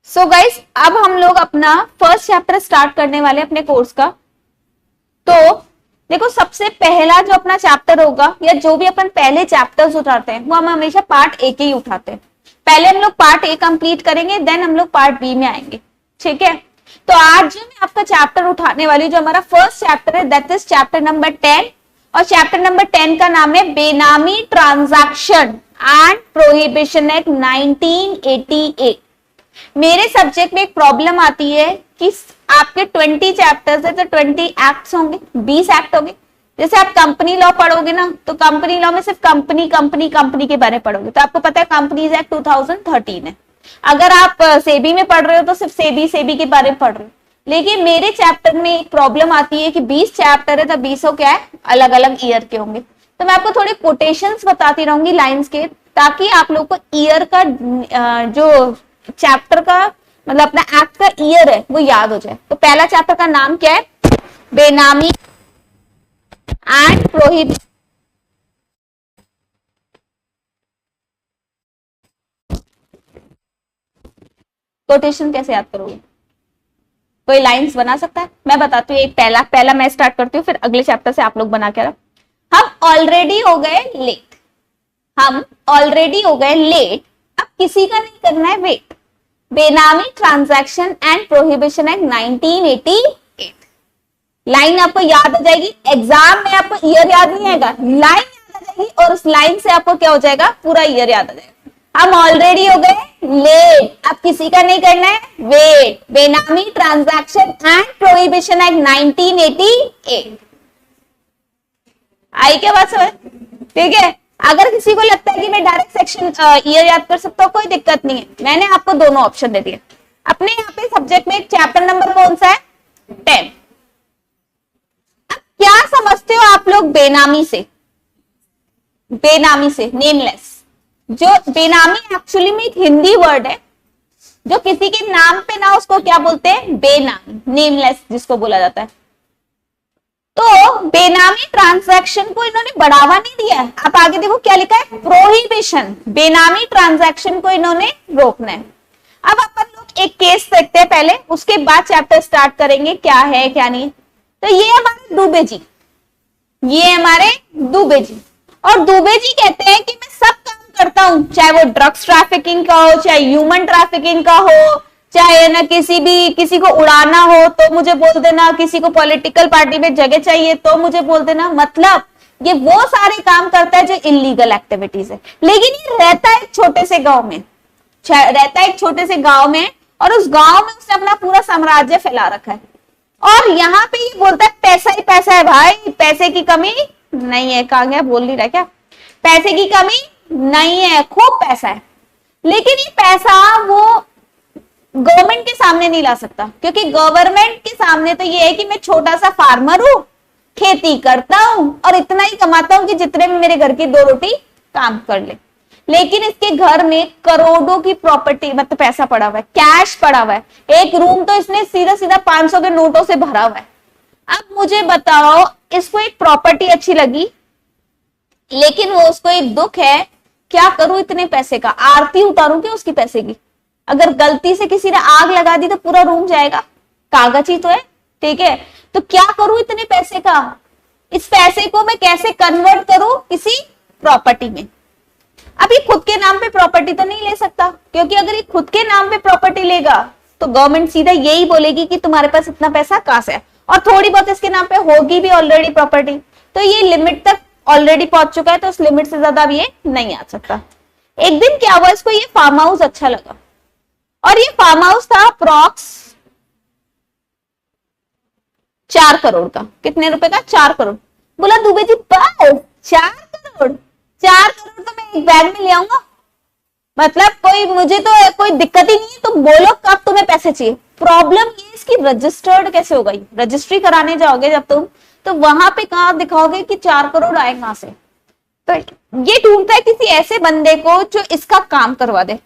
So guys, अब हम लोग अपना फर्स्ट चैप्टर स्टार्ट करने वाले अपने कोर्स का। तो देखो, सबसे पहला जो अपना चैप्टर होगा या जो भी अपन पहले चैप्टर्स उठाते हैं वो हम हमेशा पार्ट ए के ही उठाते हैं। पहले हम लोग पार्ट ए कंप्लीट करेंगे, देन हम लोग पार्ट बी में आएंगे। ठीक है, तो आज जो मैं आपका चैप्टर उठाने वाली हूँ, जो हमारा फर्स्ट चैप्टर है, दैट इज चैप्टर नंबर 10। और चैप्टर नंबर 10 का नाम है बेनामी ट्रांजैक्शन एंड प्रोहिबिशन एक्ट 1988। मेरे सब्जेक्ट में एक प्रॉब्लम आती है कि आपके 20 चैप्टर्स है तो 20 एक्ट्स होंगे, 20 एक्ट होंगे। जैसे आप कंपनी लॉ पढ़ोगे ना, तो कंपनी लॉ में सिर्फ कंपनी कंपनी कंपनी के बारे में पढ़ोगे, तो आपको पता है कंपनीज एक्ट 2013 है। अगर आप सेबी में पढ़ रहे हो तो सिर्फ सेबी के बारे में पढ़ रहे हो। लेकिन मेरे चैप्टर में एक प्रॉब्लम आती है कि 20 चैप्टर है तो 20 क्या है, अलग अलग ईयर के होंगे। तो मैं आपको थोड़े कोटेशंस बताती रहूंगी लाइंस के, ताकि आप लोग को ईयर का जो चैप्टर का मतलब अपना एक्ट का ईयर है वो याद हो जाए। तो पहला चैप्टर का नाम क्या है? बेनामी एंड प्रोहिबिशन। कोटेशन कैसे याद करोगे? कोई लाइंस बना सकता है? मैं बताती हूँ। एक पहला मैं स्टार्ट करती हूँ, फिर अगले चैप्टर से आप लोग बना के रखो। हम ऑलरेडी हो गए लेट, अब किसी का नहीं करना है वेट। बेनामी transaction and prohibition act 1988। Line आपको याद आ जाएगी। एग्जाम में आपको ईयर याद नहीं आएगा, लाइन याद आ जाएगी, और उस लाइन से आपको क्या हो जाएगा, पूरा ईयर याद आ जाएगा। हम ऑलरेडी हो गए लेट, अब किसी का नहीं करना है वेट। बेनामी ट्रांजैक्शन एंड प्रोहिबिशन एक्ट 1988। आई क्या बात समझ? ठीक है, अगर किसी को लगता है कि मैं डायरेक्ट सेक्शन ईयर याद कर सकता हूँ, कोई दिक्कत नहीं है। मैंने आपको दोनों ऑप्शन दे दिए। अपने यहाँ पे सब्जेक्ट में चैप्टर नंबर कौन सा है? 10। अब क्या समझते हो आप लोग बेनामी से? नेमलेस। जो बेनामी एक्चुअली में एक हिंदी वर्ड है, जो किसी के नाम पे ना, उसको क्या बोलते हैं? बेनामी, नेमलेस जिसको बोला जाता है। तो बेनामी ट्रांजैक्शन को इन्होंने बढ़ावा नहीं दिया है। आप आगे देखो क्या लिखा है? प्रोहिबिशन। बेनामी ट्रांजैक्शन को इन्होंने रोकना है। अब अपन लोग एक केस देखते हैं पहले, उसके बाद चैप्टर स्टार्ट करेंगे क्या है क्या नहीं। तो ये हमारे दुबे जी, और दुबे जी कहते हैं कि मैं सब काम करता हूं, चाहे वो ड्रग्स ट्रैफिकिंग का हो, चाहे ह्यूमन ट्रैफिकिंग का हो, चाहे ना किसी को उड़ाना हो तो मुझे बोल देना, किसी को पॉलिटिकल पार्टी में जगह चाहिए तो मुझे बोल देना। मतलब ये वो सारे काम करता है जो इलीगल एक्टिविटीज है। लेकिन ये रहता है एक छोटे से गांव में, और उस गांव में उसने अपना पूरा साम्राज्य फैला रखा है। और यहाँ पे ये बोलता है पैसा ही पैसा है भाई, पैसे की कमी नहीं है। कहा गया, बोल नहीं रहा क्या? पैसे की कमी नहीं है, खूब पैसा है। लेकिन ये पैसा वो गवर्नमेंट के सामने नहीं ला सकता, क्योंकि गवर्नमेंट के सामने तो ये है कि मैं छोटा सा फार्मर हूं, खेती करता हूं और इतना ही कमाता हूं कि जितने में मेरे घर की 2 रोटी काम कर ले। लेकिन इसके घर में करोड़ों की प्रॉपर्टी, मतलब पैसा पड़ा हुआ है, कैश पड़ा हुआ है। एक रूम तो इसने सीधा 500 के नोटों से भरा हुआ है। अब मुझे बताओ, इसको एक प्रॉपर्टी अच्छी लगी, लेकिन वो उसको एक दुख है, क्या करूं इतने पैसे का, आरती उतारूं क्या उसकी पैसे की? अगर गलती से किसी ने आग लगा दी तो पूरा रूम जाएगा, कागज ही तो है। ठीक है, तो क्या करूं इतने पैसे का, इस पैसे को मैं कैसे कन्वर्ट करूं किसी प्रॉपर्टी में। अब ये खुद के नाम पे प्रॉपर्टी तो नहीं ले सकता, क्योंकि अगर ये खुद के नाम पे प्रॉपर्टी लेगा तो गवर्नमेंट सीधा यही बोलेगी कि तुम्हारे पास इतना पैसा कहां से है, और थोड़ी बहुत इसके नाम पे होगी भी ऑलरेडी प्रॉपर्टी। तो ये लिमिट तक ऑलरेडी पहुंच चुका है, तो उस लिमिट से ज्यादा अब ये नहीं आ सकता। एक दिन क्या हुआ, इसको ये फार्म हाउस अच्छा लगा, और ये फार्म हाउस था अप्रॉक्स 4 करोड़ का। कितने रुपए का? 4 करोड़। बोला दुबे जी, बस 4 करोड़ तो मैं एक बैग में ले आऊंगा, मतलब मुझे तो कोई दिक्कत ही नहीं है, तो बोलो कब तुम्हें पैसे चाहिए। प्रॉब्लम ये इसकी रजिस्टर्ड कैसे हो गई? रजिस्ट्री कराने जाओगे जब तुम, तो वहां पे कहां दिखाओगे कि 4 करोड़ आए कहां से? तो ये ढूंढता है किसी ऐसे बंदे को जो इसका काम करवा दे।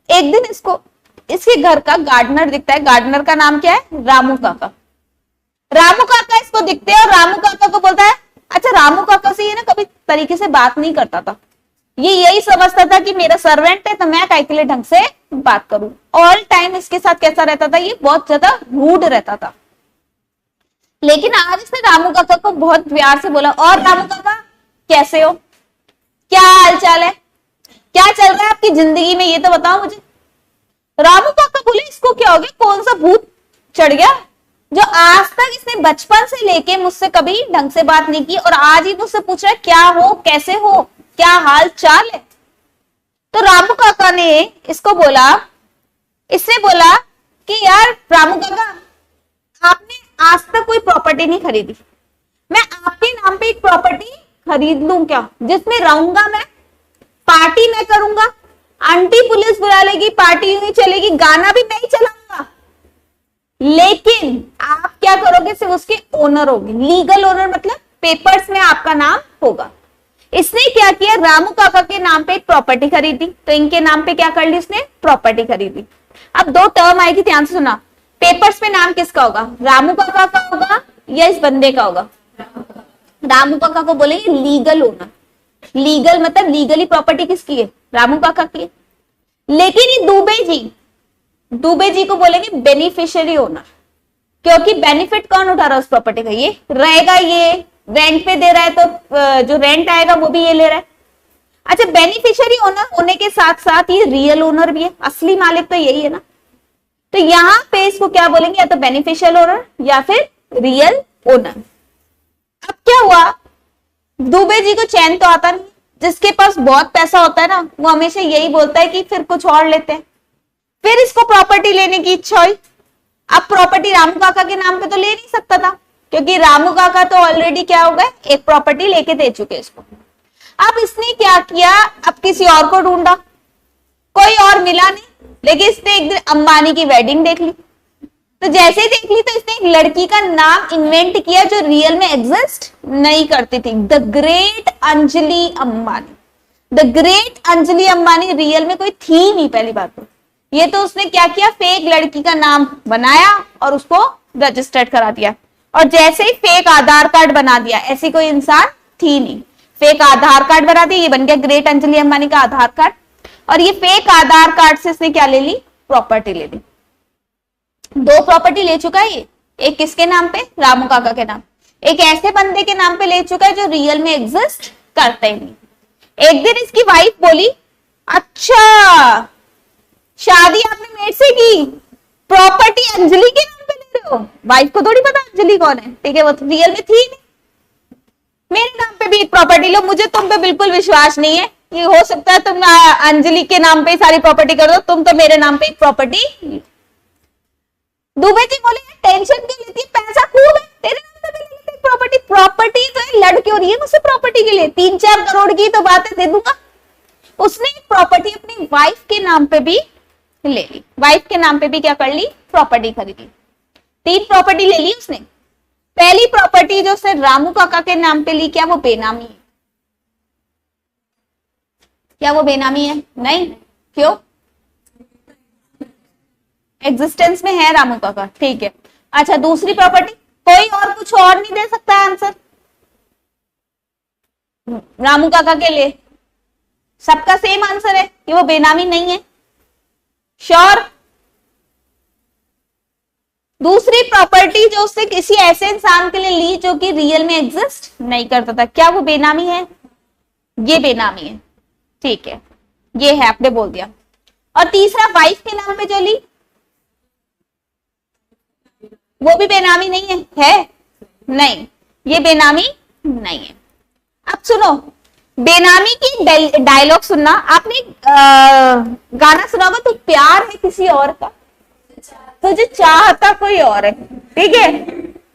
एक दिन इसके घर का गार्डनर दिखता है। गार्डनर का नाम क्या है? रामू काका। रामू काका इसको दिखते हैं और रामू काका को बोलता है, अच्छा रामू काका से ये ना कभी तरीके से बात नहीं करता था, ये यही समझता था कि मेरा सर्वेंट है तो मैं काहे के लिए ढंग से बात करूं। ऑल टाइम इसके साथ कैसा रहता था, ये बहुत ज्यादा रूड रहता था। लेकिन आज इसने रामू काका को बहुत प्यार से बोला, और रामू काका कैसे हो, क्या हाल चाल है, क्या चल रहा है आपकी जिंदगी में, ये तो बताओ मुझे। रामू काका बोले इसको क्या हो गया, कौन सा भूत चढ़ गया जो आज तक इसने बचपन से लेके मुझसे कभी ढंग से बात नहीं की और आज ही मुझसे पूछ रहा है क्या हो, कैसे हो, क्या हाल चाल है। तो रामू काका ने इसको बोला, इसने बोला कि यार रामू काका आपने आज तक कोई प्रॉपर्टी नहीं खरीदी, मैं आपके नाम पे एक प्रॉपर्टी खरीद लूं क्या, जिसमें रहूंगा मैं, पार्टी मैं करूंगा, आंटी पुलिस बुला लेगी, पार्टी यूं ही चलेगी, गाना भी मैं ही चलाऊंगा, लेकिन आप क्या करोगे, सिर्फ उसके ओनर होगे, लीगल ओनर, मतलब पेपर्स में आपका नाम होगा। इसने क्या किया, रामू काका के नाम पे एक प्रॉपर्टी खरीदी, तो इनके नाम पे क्या कर ली इसने, प्रॉपर्टी खरीदी। अब दो टर्म आएगी, ध्यान से सुना, पेपर्स पे नाम किसका होगा, रामू काका का होगा या इस बंदे का होगा। रामू काका को बोलेंगे लीगल ओनर, लीगल मतलब लीगली प्रॉपर्टी किसकी है, रामू काका की है। लेकिन ये दुबे जी को बोलेंगे बेनिफिशियरी ओनर, क्योंकि बेनिफिट कौन उठा रहा है उस प्रॉपर्टी का, ये रहेगा, ये रेंट पे दे रहा है तो जो रेंट आएगा वो भी ये ले रहा है। अच्छा, बेनिफिशियरी ओनर होने के साथ साथ ये रियल ओनर भी है, असली मालिक तो यही है ना। तो यहां पे इसको क्या बोलेंगे, या तो बेनिफिशियल ओनर या फिर रियल ओनर। अब क्या हुआ, दुबे जी को चैन तो आता नहीं, जिसके पास बहुत पैसा होता है ना वो हमेशा यही बोलता है कि फिर कुछ और लेते हैं। फिर इसको प्रॉपर्टी लेने की इच्छा हुई। अब प्रॉपर्टी रामू काका के नाम पे तो ले नहीं सकता था, क्योंकि रामू काका तो ऑलरेडी क्या हो गए, एक प्रॉपर्टी लेके दे चुके इसको। अब इसने क्या किया, अब किसी और को ढूंढा, कोई और मिला नहीं, लेकिन इसने एक दिन अंबानी की वेडिंग देख ली। तो जैसे ही देख ली तो इसने एक लड़की का नाम इन्वेंट किया जो रियल में एग्जिस्ट नहीं करती थी, the great Anjali Ambani. The great Anjali Ambani real में कोई थी नहीं, पहली बात तो ये तो उसने क्या किया, फेक लड़की का नाम बनाया और उसको रजिस्टर्ड करा दिया। और जैसे ही फेक आधार कार्ड बना दिया, ऐसी कोई इंसान थी नहीं, फेक आधार कार्ड बना दिया, ये बन गया ग्रेट अंजलि अंबानी का आधार कार्ड। और ये फेक आधार कार्ड से इसने क्या ले ली, प्रॉपर्टी ले ली। दो प्रॉपर्टी ले चुका है ये, एक किसके नाम पे, रामू काका के नाम, एक ऐसे बंदे के नाम पे ले चुका है जो रियल में एग्जिस्ट करते ही नहीं। एक दिन इसकी वाइफ बोली, अच्छा शादी आपने मेरे से की, प्रॉपर्टी अंजलि के नाम पे ले रहे हो। वाइफ को थोड़ी पता अंजलि कौन है, ठीक है, वो तो रियल में थी नहीं। मेरे नाम पे भी एक प्रॉपर्टी लो, मुझे तुम पे बिल्कुल विश्वास नहीं है, ये हो सकता है तुम अंजलि के नाम पे सारी प्रॉपर्टी कर दो, तुम तो मेरे नाम पे एक प्रॉपर्टी। दुबे जी बोले टेंशन क्यों लेती है, पैसा खूब है, तेरे नाम पे भी ले लेते प्रॉपर्टी, प्रॉपर्टी तो है, लड़की हो रही है मुझसे प्रॉपर्टी के लिए, 3-4 करोड़ की तो बात है, दे दूंगा। उसने प्रॉपर्टी अपनी वाइफ के नाम पे भी ले ली, वाइफ के नाम पे भी क्या कर ली, प्रॉपर्टी खरीदी। 3 प्रॉपर्टी ले ली उसने। पहली प्रॉपर्टी जो उसने रामू काका के नाम पे ली, क्या वो बेनामी है, क्या वो बेनामी है, नहीं, क्यों, एग्जिस्टेंस में है रामू काका, ठीक है। अच्छा, दूसरी प्रॉपर्टी, कोई और कुछ और नहीं दे सकता आंसर रामू काका के लिए, सबका सेम आंसर है कि वो बेनामी नहीं है, श्योर। दूसरी प्रॉपर्टी जो उसने किसी ऐसे इंसान के लिए ली जो कि रियल में एग्जिस्ट नहीं करता था, क्या वो बेनामी है, ये बेनामी है, ठीक है, ये है, आपने बोल दिया। और तीसरा वाइफ के नाम पे जो ली, वो भी बेनामी नहीं है नहीं, ये बेनामी नहीं है। अब सुनो, बेनामी की डायलॉग सुनना, आपने गाना सुना होगा, तो प्यार है किसी और का, तुझे चाहता कोई और है, ठीक है,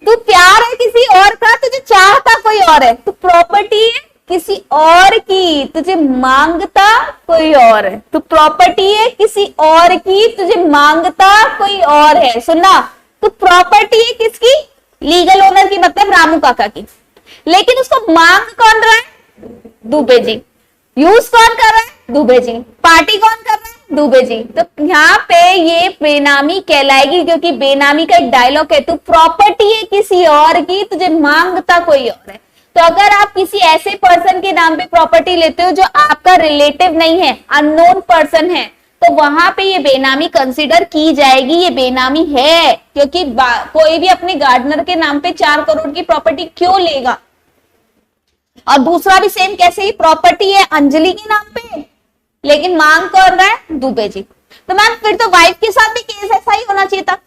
तू प्यार है किसी और का, तुझे चाहता कोई और है, तू प्रॉपर्टी है किसी और की, तुझे मांगता कोई और है, तू प्रॉपर्टी है किसी और की, तुझे मांगता कोई और है। सुनना, तो प्रॉपर्टी है किसकी, लीगल ओनर की, मतलब रामू काका की, लेकिन उसको मांग कौन रहा है, दुबे जी। यूज कौन कर रहा है, दुबे जी। पार्टी कौन कर रहा है, दुबे जी। तो यहाँ पे ये बेनामी कहलाएगी, क्योंकि बेनामी का एक डायलॉग है, तू प्रॉपर्टी है किसी और की, तुझे मांगता कोई और है। तो अगर आप किसी ऐसे पर्सन के नाम पे प्रॉपर्टी लेते हो जो आपका रिलेटिव नहीं है, अननोन पर्सन है, तो वहां पे ये बेनामी कंसीडर की जाएगी, ये बेनामी है, क्योंकि कोई भी अपने गार्डनर के नाम पे 4 करोड़ की प्रॉपर्टी क्यों लेगा। और दूसरा भी सेम, कैसे ही प्रॉपर्टी है अंजलि के नाम पे, लेकिन मांग कौन रहा है, दुबे जी। तो मैम फिर तो वाइफ के साथ भी केस ऐसा ही होना चाहिए था।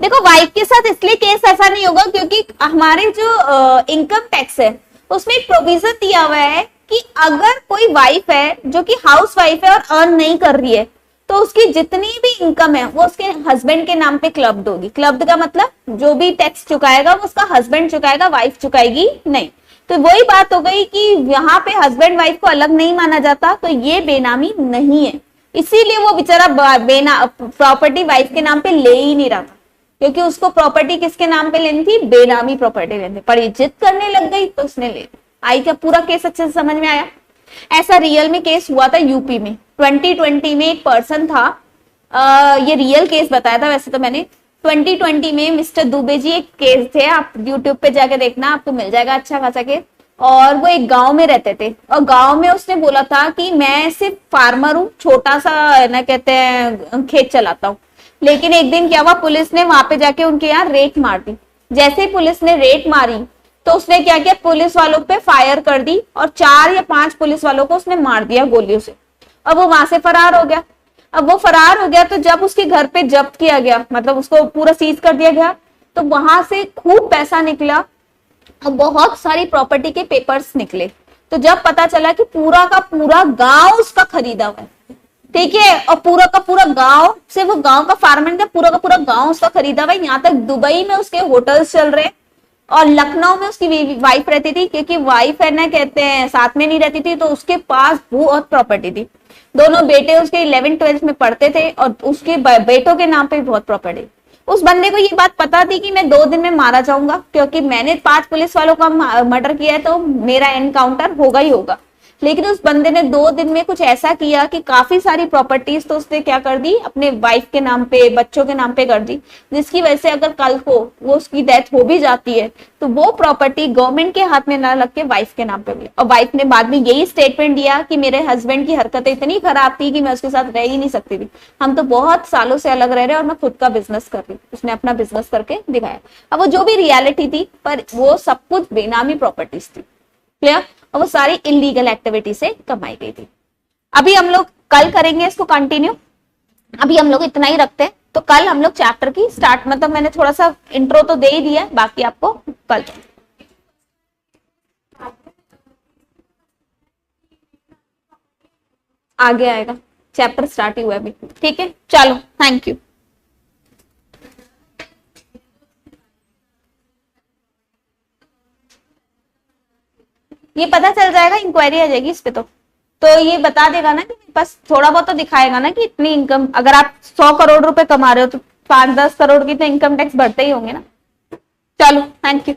देखो वाइफ के साथ इसलिए केस ऐसा नहीं होगा क्योंकि हमारे जो इनकम टैक्स है उसमें एक प्रोविजन दिया हुआ है कि अगर कोई वाइफ है जो कि हाउस वाइफ है और अर्न नहीं कर रही है, तो उसकी जितनी भी इनकम है वो उसके हस्बैंड के नाम पे क्लब्ड होगी। क्लब्ड का मतलब जो भी टैक्स चुकाएगा वो उसका हस्बैंड चुकाएगा, वाइफ चुकाएगी नहीं। तो वही बात हो गई कि यहाँ पे हस्बैंड वाइफ को अलग नहीं माना जाता, तो ये बेनामी नहीं है। इसीलिए वो बेचारा प्रॉपर्टी वाइफ के नाम पे ले ही नहीं रहा था, क्योंकि उसको प्रॉपर्टी किसके नाम पे लेनी थी, बेनामी प्रॉपर्टी लेनी थी। पर ये जिद करने लग गई तो उसने ले ली। आई क्या पूरा केस अच्छे से समझ में आया। ऐसा रियल में केस हुआ था यूपी में 2020 में। एक पर्सन था, ये रियल केस बताया था वैसे तो मैंने। 2020 में मिस्टर दुबे जी एक केस थे, आप यूट्यूब पे जाके देखना, आपको मिल जाएगा अच्छा खासा केस। और वो एक गांव में रहते थे और गांव में उसने बोला था कि मैं सिर्फ फार्मर हूँ, छोटा सा ना कहते हैं खेत चलाता हूँ। लेकिन एक दिन क्या हुआ, पुलिस ने वहां पे जाके उनके यहाँ रेड मार दी। जैसे ही पुलिस ने रेड मारी तो उसने क्या किया, पुलिस वालों पे फायर कर दी और 4 या 5 पुलिस वालों को उसने मार दिया गोलियों से। अब वो वहां से फरार हो गया। अब वो फरार हो गया तो जब उसके घर पे जब्त किया गया, मतलब उसको पूरा सीज कर दिया गया, तो वहां से खूब पैसा निकला और बहुत सारी प्रॉपर्टी के पेपर्स निकले। तो जब पता चला कि पूरा का पूरा गांव उसका खरीदा हुआ है, ठीक है, और पूरा का पूरा गांव, सिर्फ वो गांव का फार्मर का पूरा गांव उसका खरीदा हुआ है। यहाँ तक दुबई में उसके होटल्स चल रहे और लखनऊ में उसकी वाइफ रहती थी, क्योंकि वाइफ है ना कहते हैं साथ में नहीं रहती थी, तो उसके पास बहुत प्रॉपर्टी थी। दोनों बेटे उसके 11th-12th में पढ़ते थे और उसके बेटों के नाम पे भी बहुत प्रॉपर्टी। उस बंदे को ये बात पता थी कि मैं 2 दिन में मारा जाऊंगा, क्योंकि मैंने 5 पुलिस वालों का मर्डर किया है तो मेरा एनकाउंटर होगा ही होगा। लेकिन उस बंदे ने 2 दिन में कुछ ऐसा किया कि काफी सारी प्रॉपर्टीज तो उसने क्या कर दी, अपने वाइफ के नाम पे, बच्चों के नाम पे कर दी, जिसकी वजह से अगर कल को वो उसकी डेथ हो भी जाती है तो वो प्रॉपर्टी गवर्नमेंट के हाथ में ना लग के वाइफ के नाम पे मिले। और वाइफ ने बाद में यही स्टेटमेंट दिया कि मेरे हस्बैंड की हरकतें इतनी खराब थी कि मैं उसके साथ रह ही नहीं सकती थी, हम तो बहुत सालों से अलग रह रहे और मैं खुद का बिजनेस कर रही। उसने अपना बिजनेस करके दिखाया। अब वो जो भी रियलिटी थी, पर वो सब कुछ बेनामी प्रॉपर्टीज थी, क्लियर, और वो सारी इलीगल एक्टिविटी से कमाई गई थी। अभी हम लोग कल करेंगे इसको कंटिन्यू, अभी हम लोग इतना ही रखते हैं। तो कल हम लोग चैप्टर की स्टार्ट, मतलब मैंने थोड़ा सा इंट्रो तो दे ही दिया है, बाकी आपको कल आगे आएगा। चैप्टर स्टार्ट ही हुआ है अभी, ठीक है, चलो थैंक यू। ये पता चल जाएगा, इंक्वायरी आ जाएगी इस पे। तो ये बता देगा ना कि बस थोड़ा बहुत तो दिखाएगा ना कि इतनी इनकम, अगर आप 100 करोड़ रुपए कमा रहे हो तो 5-10 करोड़ की तो इनकम टैक्स बढ़ते ही होंगे ना। चलो थैंक यू।